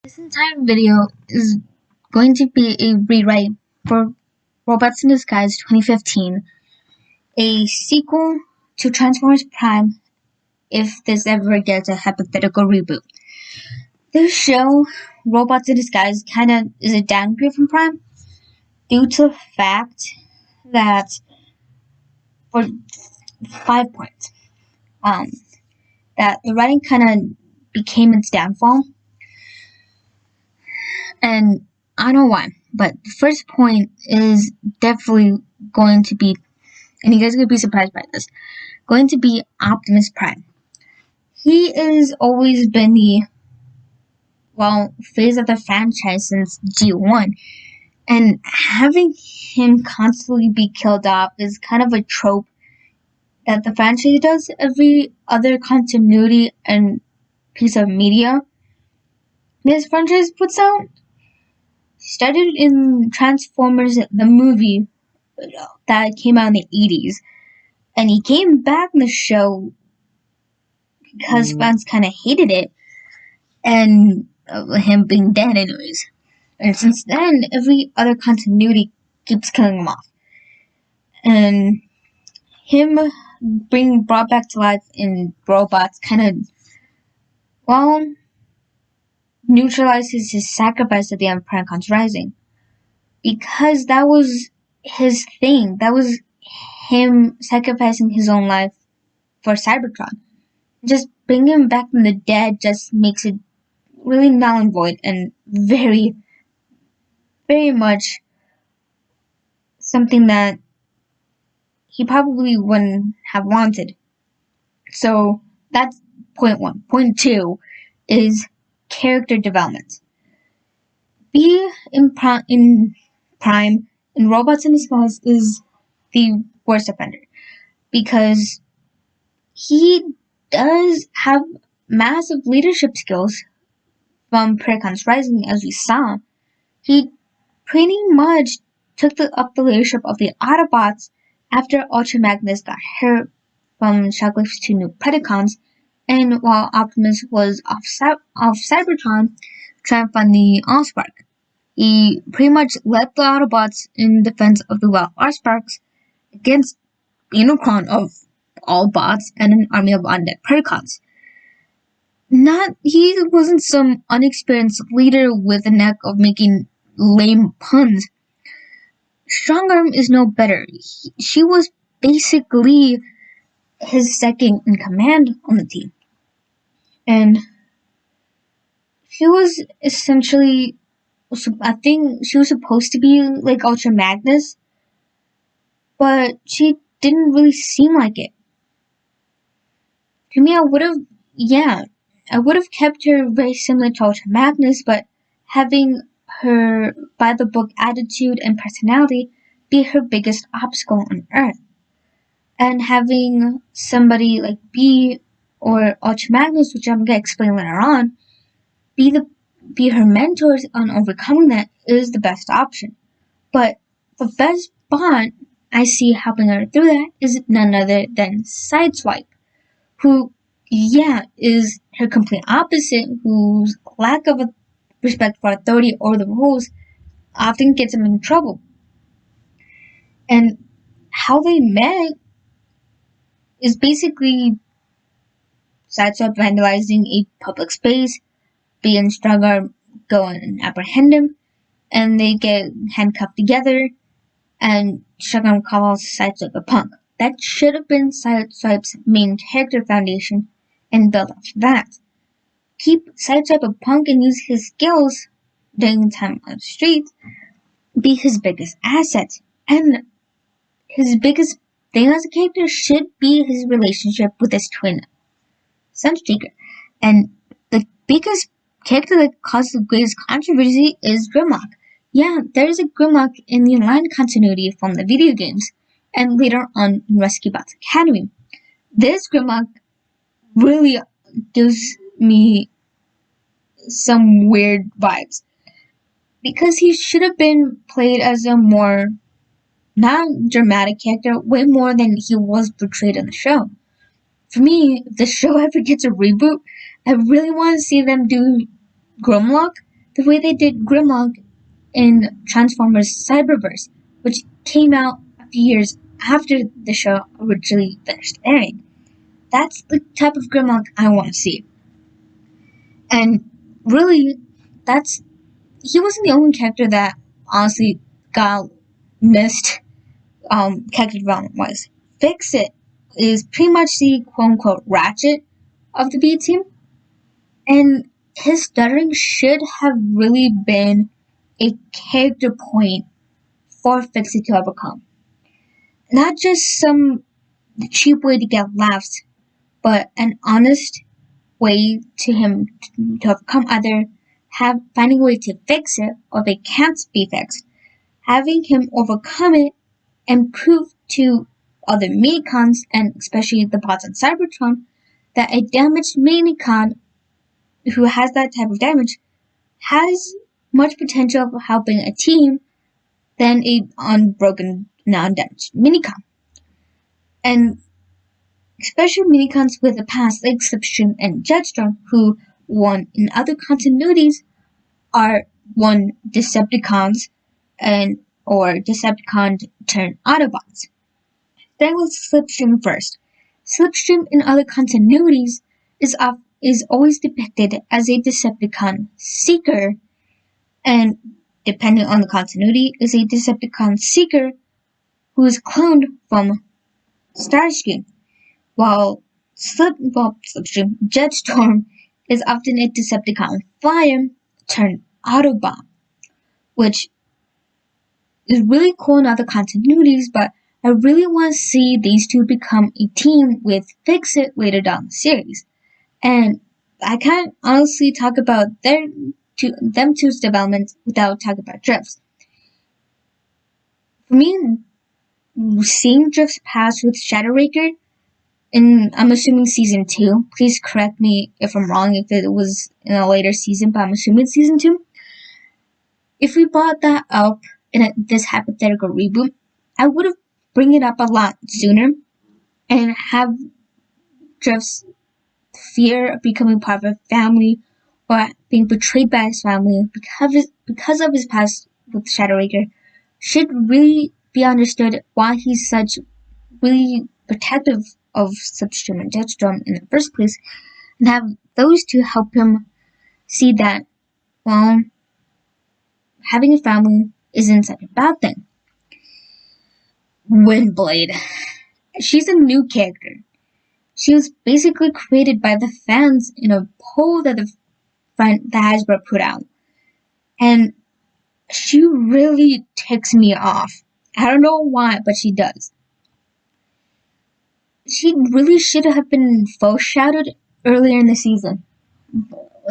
This entire video is going to be a rewrite for Robots in Disguise 2015, a sequel to Transformers Prime if this ever gets a hypothetical reboot. This show, Robots in Disguise, kinda is a downgrade from Prime due to the fact that, for 5 points, that the writing kinda became its downfall. And I don't know why, but the first point is definitely going to be, and you guys are going to be surprised by this, going to be Optimus Prime. He has always been the, face of the franchise since G1, and having him constantly be killed off is kind of a trope that the franchise does every other continuity and piece of media this franchise puts out. Started in Transformers, the movie that came out in the 80s, and he came back in the show because fans kind of hated it, and him being dead anyways. And since then, every other continuity keeps killing him off. And him being brought back to life in robots kind of, neutralizes his sacrifice at the Empire Comes Rising. Because that was his thing. That was him sacrificing his own life for Cybertron. Just bringing him back from the dead just makes it really null and void and very, very much something that he probably wouldn't have wanted. So that's point one. Point two is character development. B in Prime in Robots in Disguise is the worst offender because he does have massive leadership skills from Comes Rising, as we saw. He pretty much took up the leadership of the Autobots after Ultra Magnus got hurt from Shockwave's two new Predacons, and while Optimus was off Cybertron trying to find the Allspark. He pretty much led the Autobots in defense of the Allsparks against Unicron of all bots and an army of undead Predacons. He wasn't some unexperienced leader with a knack of making lame puns. Strongarm is no better. She was basically his second in command on the team. And she was essentially, I think she was supposed to be like Ultra Magnus, but she didn't really seem like it. To me, I would have kept her very similar to Ultra Magnus, but having her by the book attitude and personality be her biggest obstacle on Earth. And having somebody like B or Ultra Magnus, which I'm gonna explain later on, be her mentors on overcoming that is the best option. But the best bot I see helping her through that is none other than Sideswipe, who, is her complete opposite, whose lack of respect for authority or the rules often gets him in trouble. And how they met is basically Sideswipe vandalizing a public space, B and Strongarm go and apprehend him, and they get handcuffed together, and Strongarm calls Sideswipe a punk. That should have been Sideswipe's main character foundation, and build off that. Keep Sideswipe a punk and use his skills during time on the street, be his biggest asset, and his biggest thing as a character should be his relationship with his twin, Sunstreaker. And the biggest character that caused the greatest controversy is Grimlock. Yeah, there is a Grimlock in the online continuity from the video games, and later on in Rescue Bots Academy. This Grimlock really gives me some weird vibes, because he should have been played as a more non-dramatic character, way more than he was portrayed in the show. For me, if the show ever gets a reboot, I really want to see them do Grimlock the way they did Grimlock in Transformers Cyberverse, which came out a few years after the show originally finished airing. That's the type of Grimlock I want to see. And really, he wasn't the only character that honestly got missed character development wise. Fix It is pretty much the quote unquote Ratchet of the B team. And his stuttering should have really been a character point for Fix It to overcome. Not just some cheap way to get laughs, but an honest way to him to overcome either finding a way to fix it, or if it can't be fixed, having him overcome it and prove to other minicons, and especially the bots on Cybertron, that a damaged minicon who has that type of damage has much potential for helping a team than a unbroken, non-damaged minicon. And especially minicons with a past like Slipstream and Jetstorm, who won in other continuities are one Decepticons or Decepticon turned Autobots. Then with Slipstream first. Slipstream in other continuities is always depicted as a Decepticon seeker, and depending on the continuity, is a Decepticon seeker who is cloned from Starscream, while Slipstream Jetstorm is often a Decepticon flyer turned Autobot, which is really cool in other continuities, but I really want to see these two become a team with Fix-It later down the series. And I can't honestly talk about them two's development without talking about Drift's. For me, seeing Drift's past with Shadowraker, and I'm assuming season 2, please correct me if I'm wrong, if it was in a later season, but I'm assuming it's season 2. If we brought that up in this hypothetical reboot, I would have bring it up a lot sooner and have Drift's fear of becoming part of a family or being betrayed by his family because of his past with Shadowraker should really be understood why he's such really protective of Slipstream and Jetstorm in the first place, and have those two help him see that, well, having a family isn't such a bad thing. Windblade. She's a new character. She was basically created by the fans in a poll that the Hasbro put out. And she really ticks me off. I don't know why, but she does. She really should have been foreshadowed earlier in the season.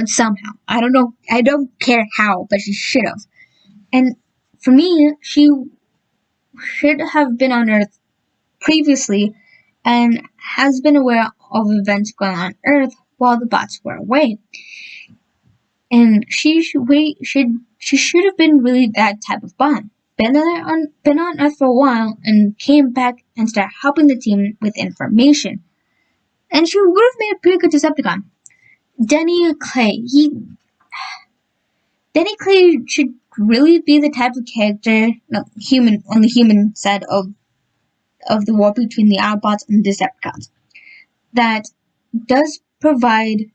Somehow. I don't know. I don't care how, but she should have. And for me, she should have been on Earth previously and has been aware of events going on Earth while the bots were away. And she should have been really that type of bot. Been on Earth for a while and came back and started helping the team with information. And she would have made a pretty good Decepticon. Denny Clay. Denny Clay should really be the type of character, on the human side of the war between the Autobots and the Decepticons, that does provide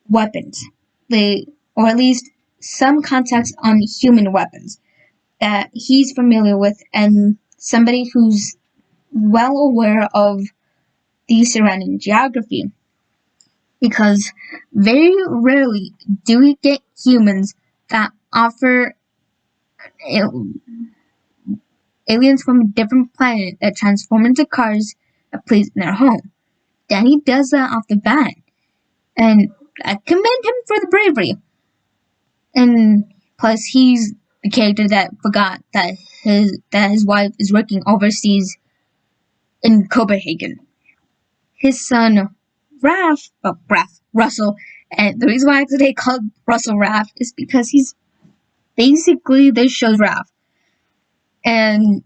weapons, or at least some context on human weapons that he's familiar with, and somebody who's well aware of the surrounding geography. Because very rarely do we get humans that offer aliens from a different planet that transform into cars that place in their home. Danny does that off the bat, and I commend him for the bravery. And plus, he's the character that forgot that his wife is working overseas in Copenhagen. His son, Russell, and the reason why they call Russell Raph is because he's basically this show's Raph. And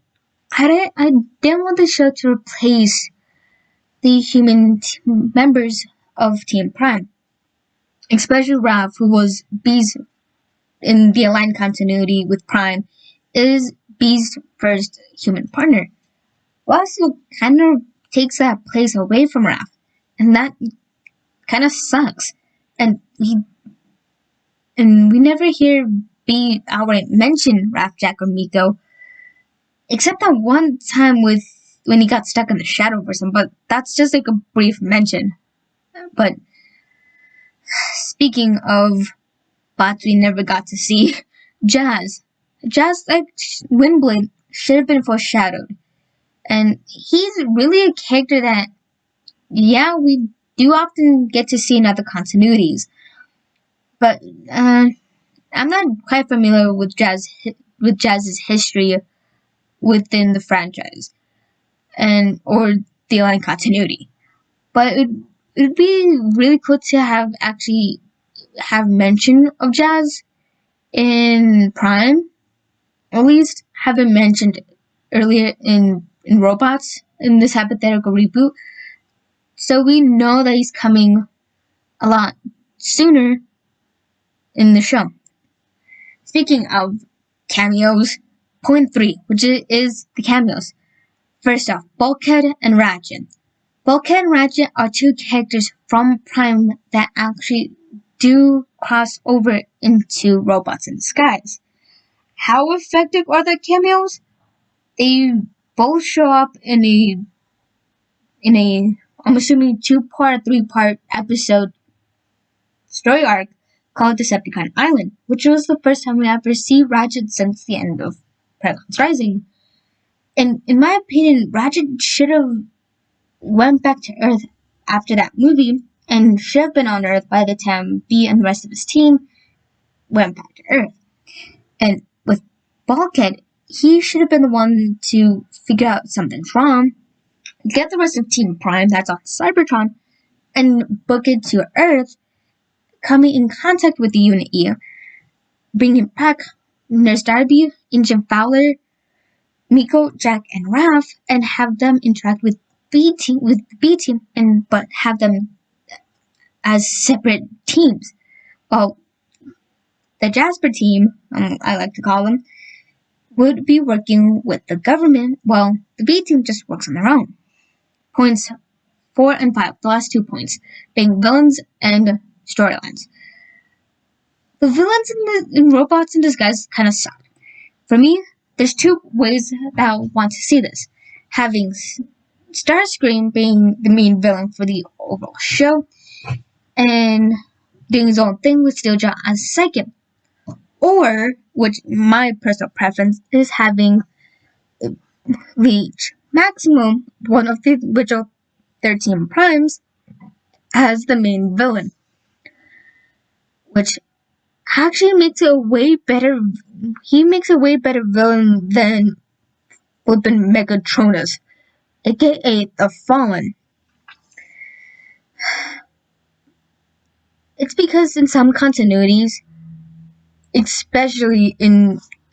I didn't want the show to replace the human members of Team Prime, especially Raph, who was B's in the aligned continuity with Prime is B's first human partner. Also kind of takes that place away from Raph, and that kind of sucks. And we never hear B outright mention Raph, Jack, or Miko, except that one time with when he got stuck in the shadow for some, but that's just like a brief mention. But speaking of bots we never got to see, Jazz, like Windblade, should have been foreshadowed. And he's really a character that, yeah, we do often get to see in other continuities. But I'm not quite familiar with Jazz's history within the franchise or the aligned continuity. But it'd be really cool to have mention of Jazz in Prime, at least have it mentioned earlier in Robots in this hypothetical reboot, so we know that he's coming a lot sooner in the show. Speaking of cameos, point 3, which is the cameos. First off, Bulkhead and Ratchet. Bulkhead and Ratchet are two characters from Prime that actually do cross over into Robots in Disguise. How effective are their cameos? They both show up in a I'm assuming 2-part, 3-part episode story arc called Decepticon Island, which was the first time we ever see Ratchet since the end of Predacons Rising. And in my opinion, Ratchet should have went back to Earth after that movie and should have been on Earth by the time B and the rest of his team went back to Earth. And with Bulkhead, he should have been the one to figure out something's wrong, get the rest of Team Prime that's on Cybertron, and book it to Earth, coming in contact with the Unit E, bringing back Nurse Darby, Agent Fowler, Miko, Jack, and Raph, and have them interact with the B team, but have them as separate teams. Well, the Jasper team, I like to call them, would be working with the government, while the B team just works on their own. Points 4 and 5, the last 2 points, being villains and storylines. The villains in Robots in Disguise kind of suck. For me, there's 2 ways that I want to see this. Having Starscream being the main villain for the overall show, and doing his own thing with Steeljaw as second. Or, which my personal preference is, having Leech Maximum, one of the original 13 Primes, as the main villain. Which actually makes a way better villain than flippin' Megatronus, aka the Fallen. It's because in some continuities, especially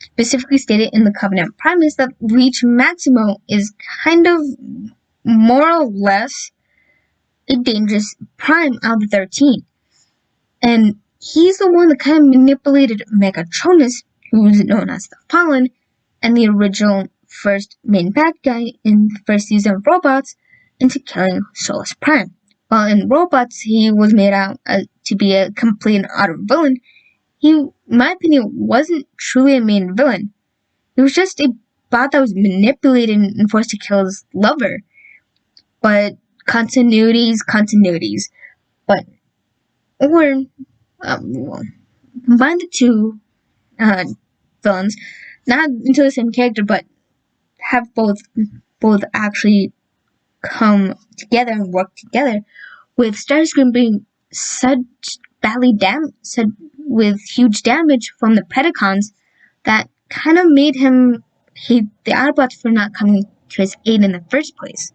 specifically stated in the Covenant Primus, that Leech Maximo is kind of more or less a dangerous Prime out of the 13. And he's the one that kind of manipulated Megatronus, who's known as the Fallen, and the original first main bad guy in the first season of Robots, into killing Solus Prime. While in Robots, he was made out to be a complete and utter villain, he, in my opinion, wasn't truly a main villain. He was just a bot that was manipulated and forced to kill his lover. But continuities. But, combine the 2 villains, not into the same character, but have both actually come together and work together, with Starscream being with huge damage from the Predacons, that kind of made him hate the Autobots for not coming to his aid in the first place.